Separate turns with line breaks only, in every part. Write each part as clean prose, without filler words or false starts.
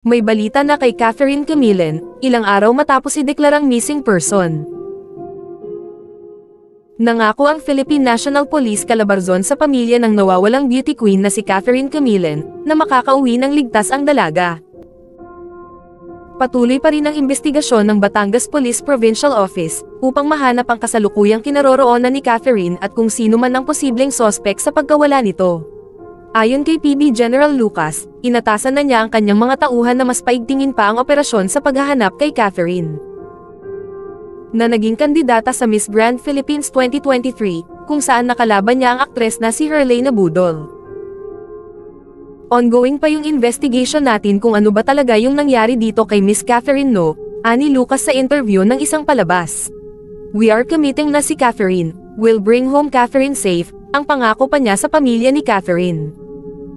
May balita na kay Catherine Camillen, ilang araw matapos ideklarang missing person. Nangako ang Philippine National Police Calabarzon sa pamilya ng nawawalang beauty queen na si Catherine Camillen, na makakauwi ng ligtas ang dalaga. Patuloy pa rin ang investigasyon ng Batangas Police Provincial Office, upang mahanap ang kasalukuyang kinaroroonan ni Catherine at kung sino man ang posibleng sospek sa pagkawala nito. Ayon kay PB General Lucas, inatasan na niya ang kanyang mga tauhan na mas paigtingin pa ang operasyon sa paghahanap kay Catherine, na naging kandidata sa Miss Grand Philippines 2023, kung saan nakalaban niya ang aktres na si Herlane Budol. Ongoing pa yung investigation natin kung ano ba talaga yung nangyari dito kay Miss Catherine no, ani Lucas sa interview ng isang palabas. We are committing na si Catherine, will bring home Catherine safe, ang pangako pa niya sa pamilya ni Catherine.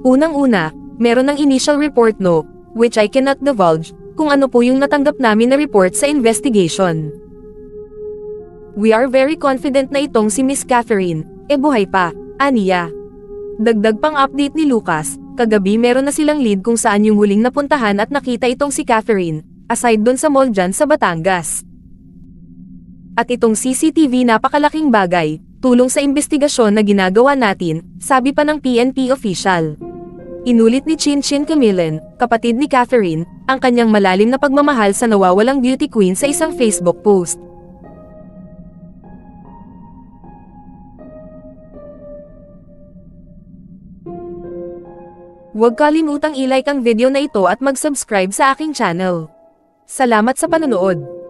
Unang-una, meron ng initial report no, which I cannot divulge, kung ano po yung natanggap namin na report sa investigation. We are very confident na itong si Miss Catherine, buhay pa, aniya. Dagdag pang update ni Lucas, kagabi meron na silang lead kung saan yung huling napuntahan at nakita itong si Catherine, aside dun sa mall dyan sa Batangas. At itong CCTV napakalaking bagay, tulong sa investigasyon na ginagawa natin, sabi pa ng PNP official. Inulit ni Chin Camillen, kapatid ni Catherine, ang kanyang malalim na pagmamahal sa nawawalang beauty queen sa isang Facebook post. Huwag kalimutang i-like ang video na ito at mag-subscribe sa aking channel. Salamat sa panonood.